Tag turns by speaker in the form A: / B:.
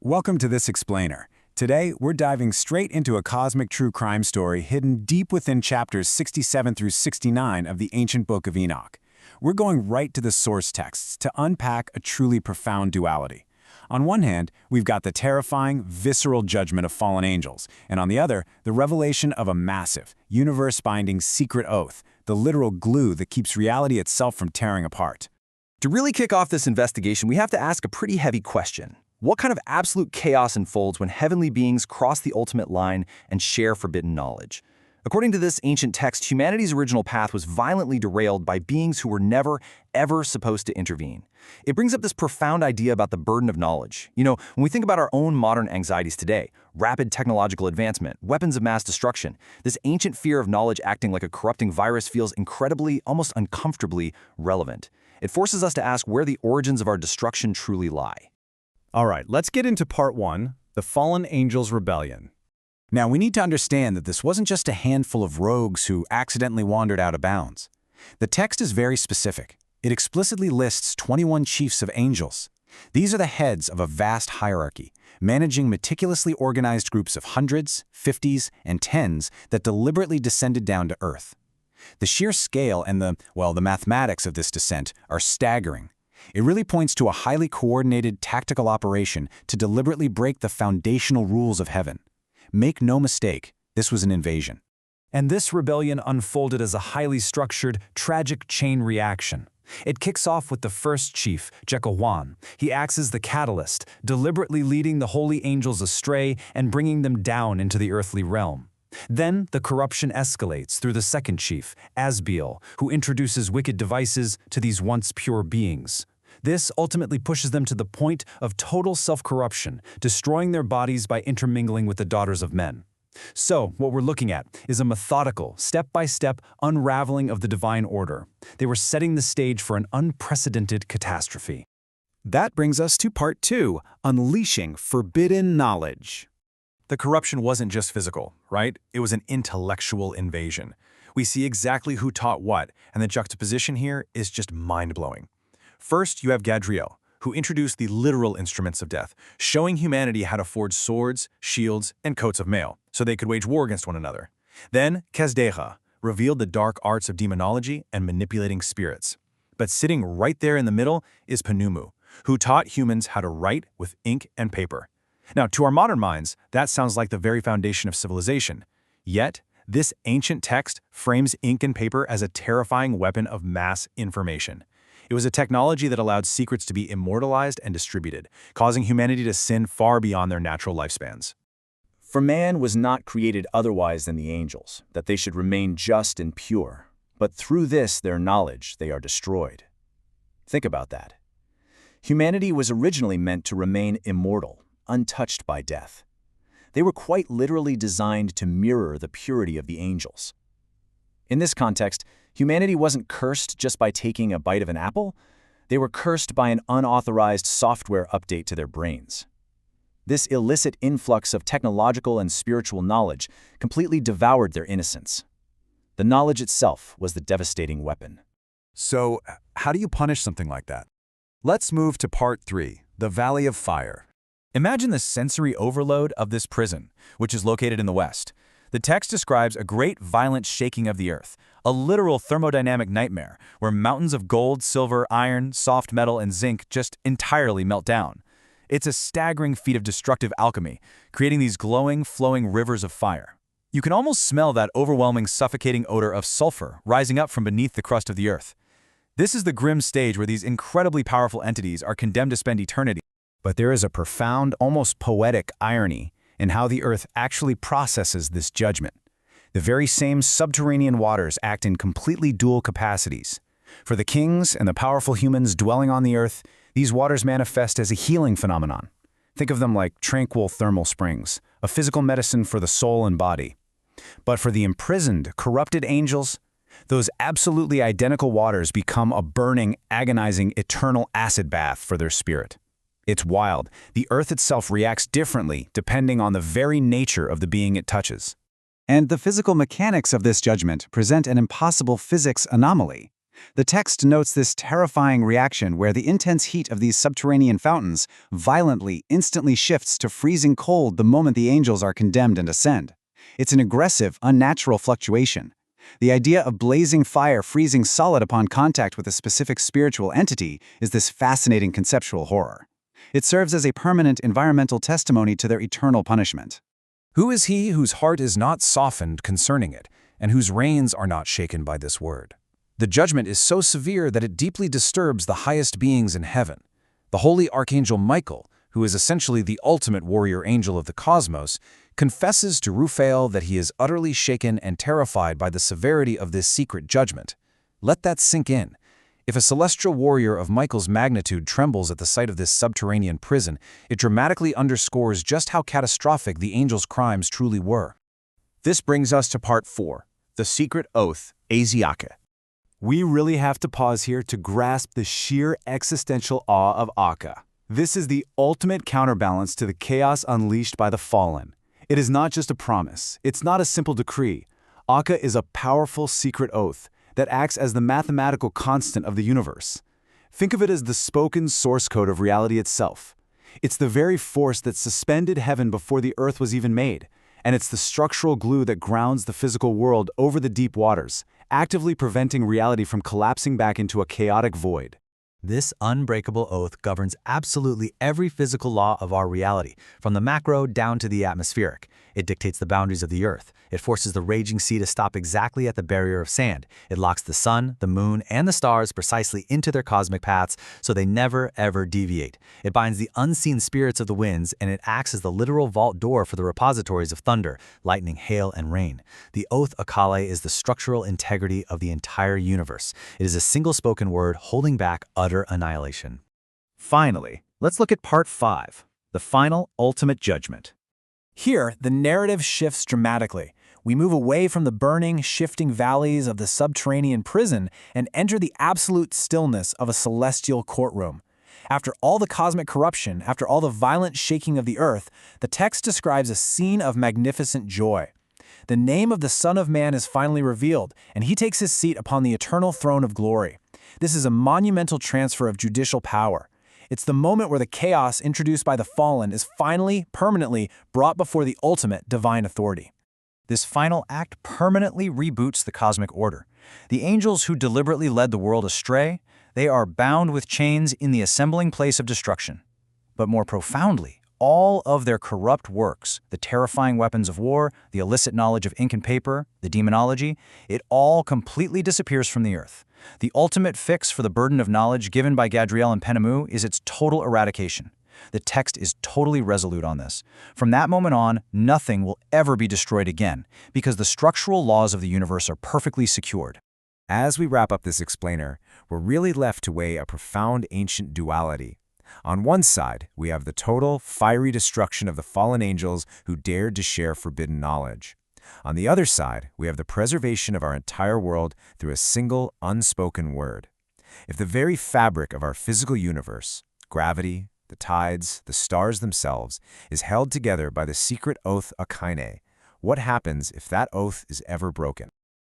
A: Welcome to this explainer. Today, we're diving straight into a cosmic true crime story hidden deep within chapters 67 through 69 of the ancient book of Enoch. We're going right to the source texts to unpack a truly profound duality. On one hand, we've got the terrifying, visceral judgment of fallen angels, and on the other, the revelation of a massive, universe-binding secret oath, the literal glue that keeps reality itself from tearing apart.
B: To really kick off this investigation, we have to ask a pretty heavy question. What kind of absolute chaos unfolds when heavenly beings cross the ultimate line and share forbidden knowledge? According to this ancient text, humanity's original path was violently derailed by beings who were never, ever supposed to intervene. It brings up this profound idea about the burden of knowledge. When we think about our own modern anxieties today, rapid technological advancement, weapons of mass destruction, this ancient fear of knowledge acting like a corrupting virus feels incredibly, almost uncomfortably relevant. It forces us to ask where the origins of our destruction truly lie.
C: All right, let's get into part one, the fallen angels' rebellion.
A: Now, we need to understand that this wasn't just a handful of rogues who accidentally wandered out of bounds. The text is very specific. It explicitly lists 21 chiefs of angels. These are the heads of a vast hierarchy, managing meticulously organized groups of hundreds, fifties, and tens that deliberately descended down to earth. The sheer scale and the mathematics of this descent are staggering. It really points to a highly coordinated tactical operation to deliberately break the foundational rules of heaven. Make no mistake, this was an invasion.
C: And this rebellion unfolded as a highly structured, tragic chain reaction. It kicks off with the first chief, Jekyll. He acts as the catalyst, deliberately leading the holy angels astray and bringing them down into the earthly realm. Then the corruption escalates through the second chief, Asbiel, who introduces wicked devices to these once pure beings. This ultimately pushes them to the point of total self-corruption, destroying their bodies by intermingling with the daughters of men. So, what we're looking at is a methodical, step-by-step unraveling of the divine order. They were setting the stage for an unprecedented catastrophe.
A: That brings us to part two, unleashing forbidden knowledge.
D: The corruption wasn't just physical, right? It was an intellectual invasion. We see exactly who taught what, and the juxtaposition here is just mind-blowing. First, you have Gadriel, who introduced the literal instruments of death, showing humanity how to forge swords, shields, and coats of mail, so they could wage war against one another. Then, Kesdeha revealed the dark arts of demonology and manipulating spirits. But sitting right there in the middle is Panumu, who taught humans how to write with ink and paper. Now, to our modern minds, that sounds like the very foundation of civilization. Yet, this ancient text frames ink and paper as a terrifying weapon of mass information. It was a technology that allowed secrets to be immortalized and distributed, causing humanity to sin far beyond their natural lifespans.
E: For man was not created otherwise than the angels, that they should remain just and pure. But through this, their knowledge, they are destroyed. Think about that. Humanity was originally meant to remain immortal, untouched by death. They were quite literally designed to mirror the purity of the angels. In this context, humanity wasn't cursed just by taking a bite of an apple. They were cursed by an unauthorized software update to their brains. This illicit influx of technological and spiritual knowledge completely devoured their innocence. The knowledge itself was the devastating weapon.
D: So, how do you punish something like that? Let's move to part three, the Valley of Fire. Imagine the sensory overload of this prison, which is located in the west. The text describes a great violent shaking of the earth, a literal thermodynamic nightmare where mountains of gold, silver, iron, soft metal, and zinc just entirely melt down. It's a staggering feat of destructive alchemy, creating these glowing, flowing rivers of fire. You can almost smell that overwhelming, suffocating odor of sulfur rising up from beneath the crust of the earth. This is the grim stage where these incredibly powerful entities are condemned to spend eternity.
A: But there is a profound, almost poetic irony in how the earth actually processes this judgment. The very same subterranean waters act in completely dual capacities. For the kings and the powerful humans dwelling on the earth, these waters manifest as a healing phenomenon. Think of them like tranquil thermal springs, a physical medicine for the soul and body. But for the imprisoned, corrupted angels, those absolutely identical waters become a burning, agonizing, eternal acid bath for their spirit. It's wild. The earth itself reacts differently depending on the very nature of the being it touches.
F: And the physical mechanics of this judgment present an impossible physics anomaly.
A: The text notes this terrifying reaction where the intense heat of these subterranean fountains violently, instantly shifts to freezing cold the moment the angels are condemned and ascend. It's an aggressive, unnatural fluctuation. The idea of blazing fire freezing solid upon contact with a specific spiritual entity is this fascinating conceptual horror. It serves as a permanent environmental testimony to their eternal punishment.
C: Who is he whose heart is not softened concerning it, and whose reins are not shaken by this word? The judgment is so severe that it deeply disturbs the highest beings in heaven. The holy archangel Michael, who is essentially the ultimate warrior angel of the cosmos, confesses to Raphael that he is utterly shaken and terrified by the severity of this secret judgment. Let that sink in. If a celestial warrior of Michael's magnitude trembles at the sight of this subterranean prison, it dramatically underscores just how catastrophic the angel's crimes truly were.
E: This brings us to part 4, the secret oath, Asiake.
A: We really have to pause here to grasp the sheer existential awe of Akka. This is the ultimate counterbalance to the chaos unleashed by the fallen. It is not just a promise. It's not a simple decree. Akka is a powerful secret oath that acts as the mathematical constant of the universe. Think of it as the spoken source code of reality itself. It's the very force that suspended heaven before the earth was even made, and it's the structural glue that grounds the physical world over the deep waters, actively preventing reality from collapsing back into a chaotic void.
B: This unbreakable oath governs absolutely every physical law of our reality, from the macro down to the atmospheric. It dictates the boundaries of the earth. It forces the raging sea to stop exactly at the barrier of sand. It locks the sun, the moon, and the stars precisely into their cosmic paths so they never, ever deviate. It binds the unseen spirits of the winds, and it acts as the literal vault door for the repositories of thunder, lightning, hail, and rain. The oath Akale is the structural integrity of the entire universe. It is a single spoken word holding back utter annihilation.
E: Finally, let's look at part 5, the final ultimate judgment.
C: Here, the narrative shifts dramatically. We move away from the burning, shifting valleys of the subterranean prison and enter the absolute stillness of a celestial courtroom. After all the cosmic corruption, after all the violent shaking of the earth, the text describes a scene of magnificent joy. The name of the Son of Man is finally revealed, and he takes his seat upon the eternal throne of glory. This is a monumental transfer of judicial power. It's the moment where the chaos introduced by the fallen is finally, permanently brought before the ultimate divine authority. This final act permanently reboots the cosmic order. The angels who deliberately led the world astray, they are bound with chains in the assembling place of destruction. But more profoundly, all of their corrupt works, the terrifying weapons of war, the illicit knowledge of ink and paper, the demonology, it all completely disappears from the earth. The ultimate fix for the burden of knowledge given by Gadriel and Penamu is its total eradication. The text is totally resolute on this. From that moment on, nothing will ever be destroyed again, because the structural laws of the universe are perfectly secured.
A: As we wrap up this explainer, we're really left to weigh a profound ancient duality. On one side, we have the total, fiery destruction of the fallen angels who dared to share forbidden knowledge. On the other side, we have the preservation of our entire world through a single, unspoken word. If the very fabric of our physical universe, gravity, the tides, the stars themselves, is held together by the secret oath Akaine, what happens if that oath is ever broken?